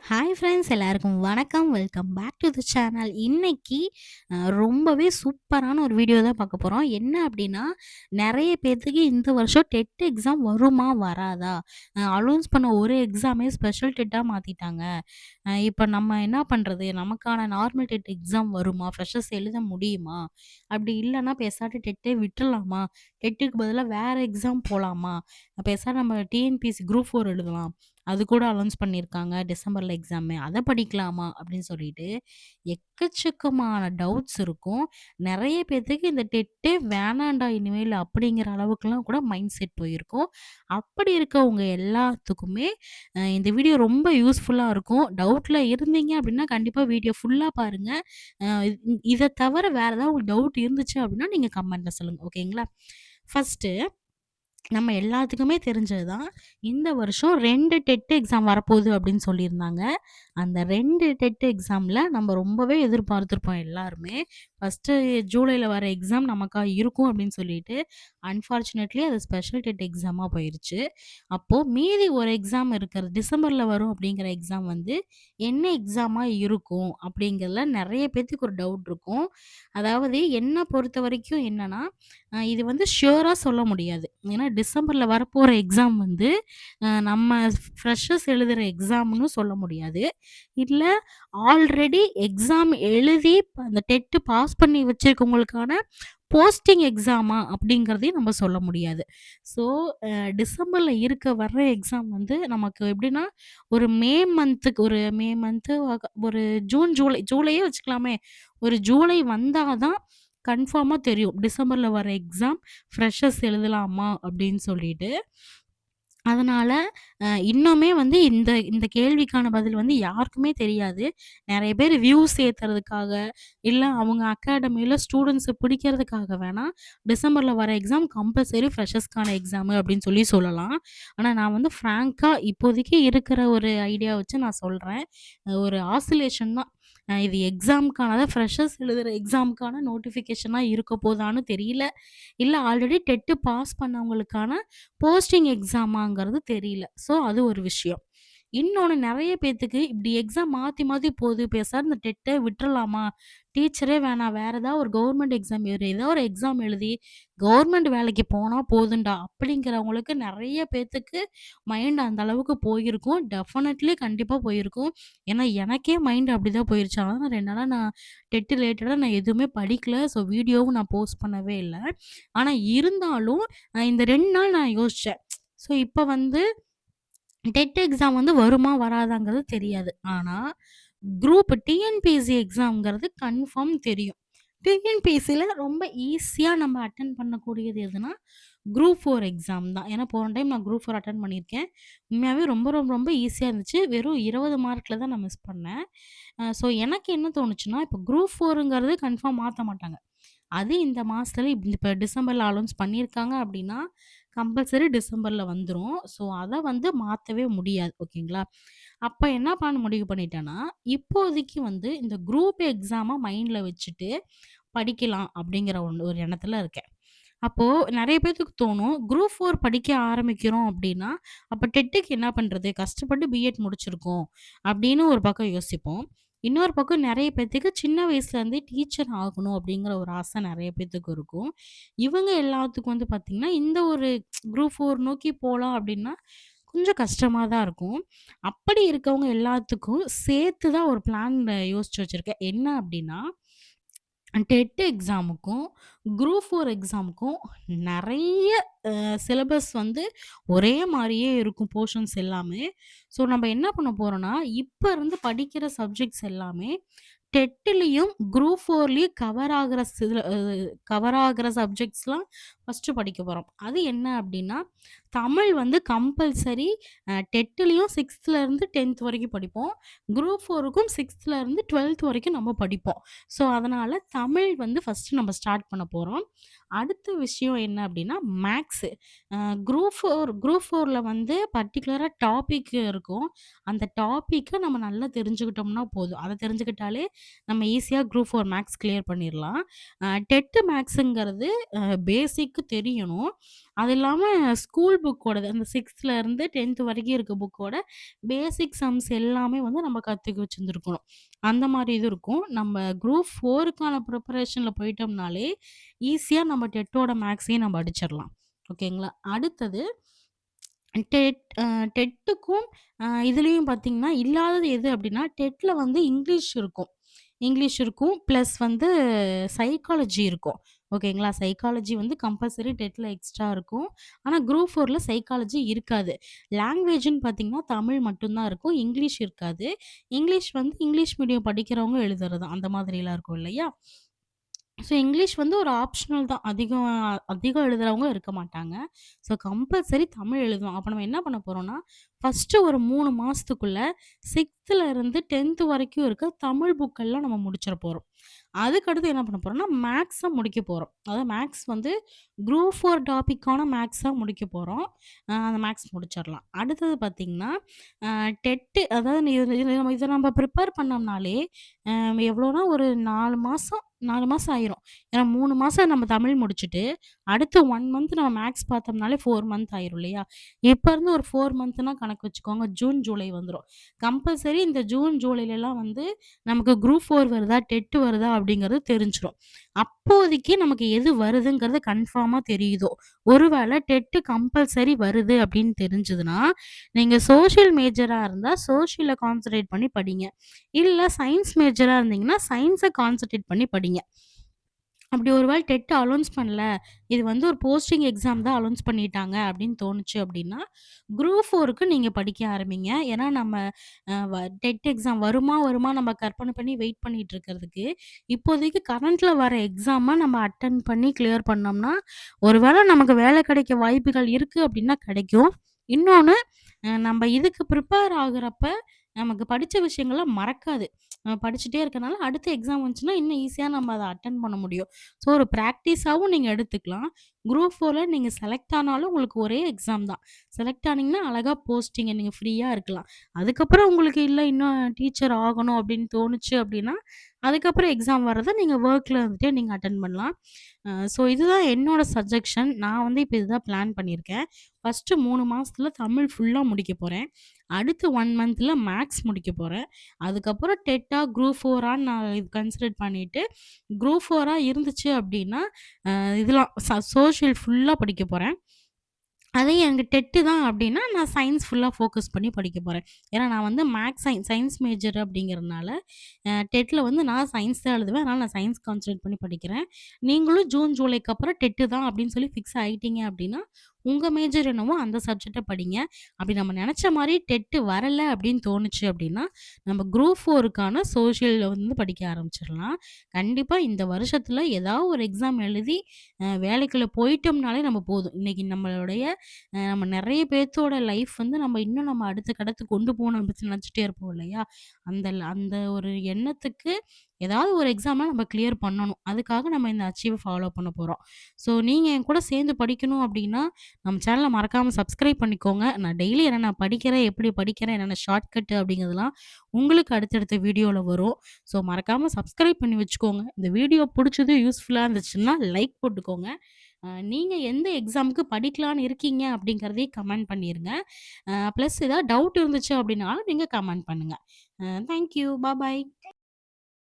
Hi friends எல்லாருக்கும் வணக்கம். Welcome back to the channel. இன்னைக்கு ரொம்பவே சூப்பரான ஒரு வீடியோ தான் பார்க்க போறோம். என்ன அப்டின்னா, நெறைய பேத்துக்கு இந்த வருஷம் டெட் எக்ஸாம் வருமா? வராதா? அலௌன்ஸ் பண்ண ஒரு எக்ஸாமே ஸ்பெஷல் டெட்டா மாத்திட்டாங்க. இப்ப நம்ம என்ன பண்றது? நமக்கான நார்மல் டெட் எக்ஸாம் வருமா? ஃப்ரெஷர்ஸ் எழுத முடியுமா? அப்டி இல்லன்னா பேசாட்டு டெட்டே விட்டுறலாமா? டெட்டுக்கு பதிலா வேற எக்ஸாம் போலாமா? பேசாம நம்ம டிஎன்பிஎஸ்சி குரூப் 4 எழுதலாம். அது கூட அலௌன்ஸ் பண்ணியிருக்காங்க. டிசம்பர்ல எக்ஸாமு. அத படிக்கலாமா? அப்படின்னு சொல்லிட்டு எக்கச்சக்கமான டவுட்ஸ் இருக்கும். நெறைய பேத்துக்கு இந்த டெட்டே வேணான்டா இனிமேல் அப்படிங்கிற அளவுக்குலாம் கூட மைண்ட் செட் போயிருக்கும். அப்படி இருக்கவங்க எல்லாத்துக்குமே இந்த வீடியோ ரொம்ப யூஸ்ஃபுல்லா இருக்கும். டவுட்ல இருந்தீங்க அப்படின்னா, கண்டிப்பா வீடியோ ஃபுல்லா பாருங்க. அ இத தவிர வேற ஏதாவது உங்களுக்கு டவுட் இருந்துச்சு அப்படின்னா, நீங்க கமெண்ட்ல சொல்லுங்க. ஓகேங்களா? ஃபர்ஸ்ட்டு நம்ம எல்லாத்துக்குமே தெரிஞ்சது தான். இந்த வருஷம் 2 டெட் எக்ஸாம் வரப்போகுது அப்படின்னு சொல்லியிருந்தாங்க. அந்த 2 டெட் எக்ஸாம்ல நம்ம ரொம்பவே எதிர்பார்த்திருப்போம் எல்லாருமே. ஃபர்ஸ்ட்டு ஜூலைல வர எக்ஸாம் நமக்கா இருக்கும் அப்படின்னு சொல்லிட்டு, அன்ஃபார்ச்சுனேட்லி அது ஸ்பெஷல் டெட் எக்ஸாமா போயிருச்சு. அப்போ மீதி ஒரு எக்ஸாம் இருக்கிறது டிசம்பர்ல வரும் அப்படிங்கிற எக்ஸாம் வந்து என்ன எக்ஸாமா இருக்கும்? அப்படிங்கிறதுல நெறைய பேத்துக்கு ஒரு டவுட் இருக்கும். அதாவது என்ன பொறுத்தவரைக்கும் என்னன்னா, இது வந்து ஷியூரா சொல்ல முடியாது. ஏன்னா டிசம்பர்ல வரப்போற எக்ஸாம் வந்து நம்ம ஃப்ரெஷர்ஸ் எழுதுற எக்ஸாம்ன்னு சொல்ல முடியாது. இல்ல ஆல்ரெடி எக்ஸாம் எழுதி அந்த டெட் பாஸ் பண்ணி வச்சிருக்கவங்களுக்கான போஸ்டிங் எக்ஸாமா அப்படிங்கிறதையும் நம்ம சொல்ல முடியாது. ஸோ டிசம்பர்ல வர்ற எக்ஸாம் வந்து நமக்கு எப்படின்னா, ஒரு மே மந்த் ஒரு ஜூலையே வச்சுக்கலாமே. ஒரு ஜூலை வந்தா தான் கன்ஃபார்மா தெரியும். டிசம்பர்ல வர எக்ஸாம் ஃப்ரெஷர்ஸ் எழுதலாமா அப்படின்னு சொல்லிட்டு. அதனால இன்னுமே வந்து இந்த இந்த கேள்விக்கான பதில் வந்து யாருக்குமே தெரியாது. நெறைய பேர் வியூஸ் ஏத்துறதுக்காக, இல்ல அவங்க அகாடமில ஸ்டூடண்ட்ஸ பிடிக்கிறதுக்காக வேணா, டிசம்பர்ல வர எக்ஸாம் கம்பல்சரி ஃப்ரெஷர்ஸ்க்கான எக்ஸாமு அப்படின்னு சொல்லலாம். ஆனா நான் வந்து ஃப்ராங்க்கா இப்போதைக்கு இருக்கிற ஒரு ஐடியா வச்சு நான் சொல்றேன். ஒரு ஆசிலேஷன் தான். இது எக்ஸாம்க்கான அதான் ஃப்ரெஷர்ஸ் எழுதுற எக்ஸாம்க்கான நோட்டிஃபிகேஷனா இருக்க போதான்னு தெரியல. இல்ல ஆல்ரெடி டெட் பாஸ் பண்ணவங்களுக்கான போஸ்டிங் எக்ஸாமாங்கிறது தெரியல. ஸோ அது ஒரு விஷயம். இன்னொன்னு நெறைய பேத்துக்கு இப்படி எக்ஸாம் மாத்தி மாத்தி போது. பேசாம இந்த டெட்டே விட்டுறலாமா? டீச்சரே வேணாம். வேற ஏதாவது ஒரு கவர்மெண்ட் எக்ஸாம் ஏதோ ஒரு எக்ஸாம் எழுதி கவர்மெண்ட் வேலைக்கு போனா போதும்டா, அப்படிங்கிறவங்களுக்கு நெறைய பேத்துக்கு மைண்ட் அந்த அளவுக்கு போயிருக்கும். டெஃபினெட்லி கண்டிப்பா போயிருக்கும். ஏன்னா எனக்கே மைண்ட் அப்படிதான் போயிருச்சு. ஆனா 2 நாளா நான் டெட் ரிலேட்டடா நான் எதுவுமே படிக்கல. ஸோ வீடியோவும் நான் போஸ்ட் பண்ணவே இல்ல. ஆனா இருந்தாலும் இந்த 2 நாள் நான் யோசிச்சேன். ஸோ இப்ப வந்து டெட் எக்ஸாம் வந்து வருமா? வராதாங்கிறது தெரியாது. ஆனா, குரூப் டிஎன்பிஎஸ்சி எக்ஸாம்ங்கிறது கன்ஃபார்ம் தெரியும். டிஎன்பிஎஸ்சில ரொம்ப ஈஸியா நம்ம அட்டெண்ட் பண்ணக்கூடியது எதுனா, குரூப் 4 எக்ஸாம் தான். ஏன்னா போன டைம் நான் குரூப் 4 அட்டெண்ட் பண்ணியிருக்கேன். உண்மையாவே ரொம்ப ரொம்ப ரொம்ப ஈஸியா இருந்துச்சு. வெறும் 20 மார்க்ல தான் நான் மிஸ் பண்ணேன். ஸோ எனக்கு என்ன தோணுச்சுன்னா, இப்ப குரூப் 4ங்கிறது கன்ஃபார்ம் மாத்த மாட்டாங்க. அது இந்த மாசத்துல இப்ப டிசம்பர்ல அலௌன்ஸ் பண்ணியிருக்காங்க அப்படின்னா, கம்பல்சரி டிசம்பர்ல வந்துரும். ஸோ அத வந்து மாத்தவே முடியாது. ஓகேங்களா? அப்ப என்ன பண்ண முடிவு பண்ணிட்டேன்னா, இப்போதைக்கு வந்து இந்த குரூப் எக்ஸாம மைண்ட்ல வச்சுட்டு படிக்கலாம் அப்படிங்கிற ஒரு எண்ணத்துல இருக்கேன். அப்போ நெறைய பேத்துக்கு தோணும், குரூப் 4 படிக்க ஆரம்பிக்கிறோம் அப்படின்னா, அப்ப டெட்டுக்கு என்ன பண்றது? கஷ்டப்பட்டு பிஎட் முடிச்சிருக்கோம் அப்படின்னு ஒரு பக்கம் யோசிப்போம். இன்னொரு பக்கம் நெறைய பேத்துக்கு சின்ன வயசுலேருந்தே டீச்சர் ஆகணும் அப்படிங்கிற ஒரு ஆசை நெறைய பேத்துக்கு இருக்கும். இவங்க எல்லாத்துக்கும் வந்து பார்த்தீங்கன்னா, இந்த ஒரு குரூப் 4 நோக்கி போலாம் அப்படின்னா, கொஞ்சம் கஷ்டமா தான் இருக்கும். அப்படி இருக்கவங்க எல்லாத்துக்கும் சேர்த்து தான் ஒரு பிளான் யோசிச்சு வச்சிருக்கேன். என்ன அப்படின்னா டெட் எக்ஸாமுக்கும், குரூப் 4 எக்ஸாமுக்கும் நெறைய சிலபஸ் வந்து ஒரே மாரியே இருக்கும் போர்ஷன்ஸ் எல்லாமே. ஸோ நம்ம என்ன பண்ண போறோம்னா, இப்ப இருந்து படிக்கிற சப்ஜெக்ட்ஸ் எல்லாமே டெட்லயும், குரூப் 4லயும் கவர் ஆகுற சப்ஜெக்ட்ஸ்லாம் ஃபர்ஸ்ட்டு படிக்க போறோம். அது என்ன அப்டின்னா, தமிழ் வந்து கம்பல்சரி டெட்லயும் 6த்லருந்து 10த் வரைக்கும் படிப்போம். குரூப் 4க்கும் 6த்லருந்து 12த் வரைக்கும் நம்ம படிப்போம். ஸோ, அதனால தமிழ் வந்து ஃபர்ஸ்ட்டு நம்ம ஸ்டார்ட் பண்ண போறோம். அடுத்த விஷயம் என்ன அப்டின்னா, மேக்ஸு. அ குரூப் 4ல வந்து பர்ட்டிகுலரா டாபிக் இருக்கும். அந்த டாபிக்க நம்ம நல்லா தெரிஞ்சுக்கிட்டோம்னா போதும். அத தெரிஞ்சுக்கிட்டாலே நம்ம ஈஸியா குரூப் 4 மேத்ஸ் கிளியர் பண்ணிரலாம். டெட் மேத்ஸுங்கிறது பேசிக் தெரியணும். அது இல்லாம ஸ்கூல் புக்கோடது அந்த 6th இருந்து 10th வரைக்கும் இருக்க புக்கோட பேசிக் சம்ஸ் எல்லாமே வந்து நம்ம கத்துக்க வச்சிருந்துருக்கணும். அந்த மாரி இது இருக்கும். நம்ம குரூப் 4க்கான ப்ரிப்பரேஷன்ல போயிட்டோம்னாலே, ஈஸியா நம்ம டெட்டோட மேத்ஸையும் நம்ம அடிச்சிரலாம். ஓகேங்களா? அடுத்தது டெட் அ டெட்டுக்கும் இதுலயும் பார்த்தீங்கன்னா, இல்லாதது எது அப்டின்னா, டெட்ல வந்து இங்கிலீஷ் இருக்கும். இங்கிலீஷ் இருக்கும். பிளஸ் வந்து சைக்காலஜி இருக்கும். ஓகேங்களா? சைக்காலஜி வந்து கம்பல்சரி டெட்ல எக்ஸ்ட்ரா இருக்கும். ஆனா குரூப் 4ல சைக்காலஜி இருக்காது. லாங்குவேஜ்ன்னு பார்த்தீங்கன்னா, தமிழ் மட்டும் தான் இருக்கும். இங்கிலீஷ் இருக்காது. இங்கிலீஷ் வந்து இங்கிலீஷ் மீடியம் படிக்கிறவங்க எழுதுறது அந்த மாதிரிலாம் இருக்கும் இல்லையா? ஸோ இங்கிலீஷ் வந்து ஒரு ஆப்ஷனல் தான். அதிகம் அதிகம் எழுதுறவங்க இருக்க மாட்டாங்க. ஸோ கம்பல்சரி தமிழ் எழுதணும். அப்ப நம்ம என்ன பண்ண போறோம்னா, ஃபர்ஸ்ட்டு ஒரு 3 மாசத்துக்குள்ள 6த்துல இருந்து 10th வரைக்கும் இருக்க தமிழ் புக்கெல்லாம் நம்ம முடிச்சிற போறோம். அதுக்கடுத்து என்ன பண்ண போறோம்னா, மேக்ஸ முடிக்க போறோம். அதாவது மேக்ஸ் வந்து குரூப் 4 டாபிக்கான மேக்ஸா முடிக்க போறோம். அந்த மேக்ஸ் முடிச்சிரலாம். அடுத்தது பார்த்தீங்கன்னா, அ டெட்டு அதாவது இத நம்ம ப்ரிப்பேர் பண்ணோம்னாலே, அ எவ்வளோனா ஒரு 4 மாசம் ஆயிரும். ஏன்னா 3 மாசம் நம்ம தமிழ் முடிச்சுட்டு, அடுத்து 1 மந்த் நம்ம மேக்ஸ் பார்த்தோம்னாலே 4 மந்த் ஆயிரும் இல்லையா? இப்ப இருந்து ஒரு 4 மந்த்னா கணக்கு வச்சுக்கோங்க. ஜூன், ஜூலை வந்துரும். கம்பல்சரி இந்த ஜூன், ஜூலைலலாம் வந்து நமக்கு குரூப் 4 வருதா, டெட் வருதா அப்படிங்கிறது தெரிஞ்சிரும். அப்போதைக்கு நமக்கு எது வருதுங்கிறது கன்ஃபார்மா தெரியுதோ, ஒருவேள டெட் கம்பல்சரி வருது அப்படின்னு தெரிஞ்சதுன்னா, நீங்க சோசியல் மேஜரா இருந்தா சோசியல கான்சன்ட்ரேட் பண்ணி படிங்க. இல்ல சயன்ஸ் மேஜரா இருந்தீங்கன்னா, சயன்ஸ கான்சன்ட்ரேட் பண்ணி படிங்க. அப்படி ஒரு வேள டெட் அலோன்ஸ் பண்ணல, இது வந்து ஒரு போஸ்டிங் எக்ஸாம் தான் அலோன்ஸ் பண்ணிட்டாங்க அப்படின்னு தோணுச்சு அப்படின்னா, குரூப் 4க்கு நீங்க படிக்க ஆரம்பிங்க. ஏன்னா நம்ம டெட் எக்ஸாம் வருமா வருமா நம்ம கற்பனை பண்ணி வெயிட் பண்ணிட்டு இருக்கிறதுக்கு, இப்போதைக்கு கரண்ட்ல வர எக்ஸாம நம்ம அட்டெண்ட் பண்ணி கிளியர் பண்ணோம்னா, ஒரு வேள நமக்கு வேலை கிடைக்க வாய்ப்புகள் இருக்கு அப்படின்னா கிடைக்கும். இன்னொன்னு நம்ம இதுக்கு ப்ரிப்பேர் ஆகுறப்ப, நமக்கு படிச்ச விஷயங்கள்லாம் மறக்காது. நம்ம படிச்சுட்டே இருக்கனால, அடுத்த எக்ஸாம் வந்துச்சுன்னா, இன்னும் ஈஸியா நம்ம அத அட்டெண்ட் பண்ண முடியும். ஸோ, ஒரு பிராக்டிஸாவும் நீங்க எடுத்துக்கலாம். குரூப் 4ல நீங்க செலக்ட் ஆனாலும் உங்களுக்கு ஒரே எக்ஸாம் தான். செலக்ட் ஆனீங்கன்னா, அழகா போஸ்டிங்க நீங்க ஃப்ரீயா இருக்கலாம். அதுக்கப்புறம் உங்களுக்கு இல்ல இன்னும் டீச்சர் ஆகணும் அப்படின்னு தோணுச்சு அப்படின்னா, அதுக்கப்புறம் எக்ஸாம் வர்றத நீங்க ஒர்க்ல இருந்துட்டே நீங்க அட்டெண்ட் பண்ணலாம். ஸோ, இதுதான் என்னோட சஜெக்ஷன். நான் வந்து இப்ப இதுதான் பிளான் பண்ணியிருக்கேன். ஃபர்ஸ்ட்டு 3 மாசத்துல தமிழ் ஃபுல்லா முடிக்க போறேன். அடுத்து 1 மந்த்ல மேத்ஸ் முடிக்க போறேன். அதுக்கப்புறம் டெட்டா, குரூப் 4ஆன்னு நான் இது கன்சிடர் பண்ணிட்டு, குரூப் 4ஆ இருந்துச்சு அப்டின்னா, இதெல்லாம் சோஷியல் ஃபுல்லா படிக்க போறேன். அதே எனக்கு டெட்டு தான் அப்டின்னா, நான் சயன்ஸ் ஃபுல்லா ஃபோக்கஸ் பண்ணி படிக்க போறேன். ஏன்னா நான் வந்து மேத்ஸ், சயன்ஸ் மேஜர் அப்டிங்கிறனால, டெட்ல வந்து நான் சயன்ஸ் தான் எழுதுவேன். அதனால நான் சயன்ஸ் கான்சன்ட்ரேட் பண்ணி படிக்கிறேன். நீங்களும் ஜூன், ஜூலைக்கு அப்புறம் டெட்டு தான் அப்டின்னு சொல்லி ஃபிக்ஸ் ஆயிட்டீங்க அப்டின்னா, உங்க மேஜர் என்னவோ அந்த சப்ஜெக்ட்ட படிங்க. அப்டி நம்ம நெனச்ச மாரி டெட்டு வரல அப்டின்னு தோணுச்சு அப்டின்னா, நம்ம குரூப் 4க்கான சோஷியல் வந்து படிக்க ஆரம்பிச்சிரலாம். கண்டிப்பா இந்த வருஷத்துல ஏதாவது ஒரு எக்ஸாம் எழுதி, வேலைக்குள்ள போயிட்டோம்னாலே நம்ம போதும். இன்னைக்கு நம்மளுடைய நம்ம நெறைய பேத்தோட லைஃப் வந்து நம்ம இன்னும் நம்ம அடுத்த கட்டத்துக்கு கொண்டு போணும் அப்படின்னு நினச்சுட்டே இருப்போம் இல்லையா? அந்த ஒரு எண்ணத்துக்கு ஏதாவது ஒரு எக்ஸாம நம்ம கிளியர் பண்ணணும். அதுக்காக நம்ம இந்த அச்சீவ் ஃபாலோ பண்ண போறோம். ஸோ நீங்க என் கூட சேர்ந்து படிக்கணும் அப்படின்னா, நம்ம சேனல மறக்காம சப்ஸ்கிரைப் பண்ணிக்கோங்க. நான் டெய்லி என்னென்ன படிக்கிறேன், எப்படி படிக்கிறேன், என்னென்ன ஷார்ட்கட் அப்படிங்கிறதெல்லாம் உங்களுக்கு அடுத்தடுத்த வீடியோல வரும். ஸோ மறக்காம சப்ஸ்கிரைப் பண்ணி வச்சுக்கோங்க. இந்த வீடியோ புடிச்சது, யூஸ்ஃபுல்லா இருந்துச்சுன்னா லைக் போட்டுக்கோங்க. நீங்க எந்த எக்ஸாம்க்கு படிக்கலான்னு இருக்கீங்க அப்படிங்கிறதையும் கமெண்ட் பண்ணிருங்க. ப்ளஸ் ஏதாவது டவுட் இருந்துச்சு அப்படின்னாலும் நீங்க கமெண்ட் பண்ணுங்க. Thank you. பாய்.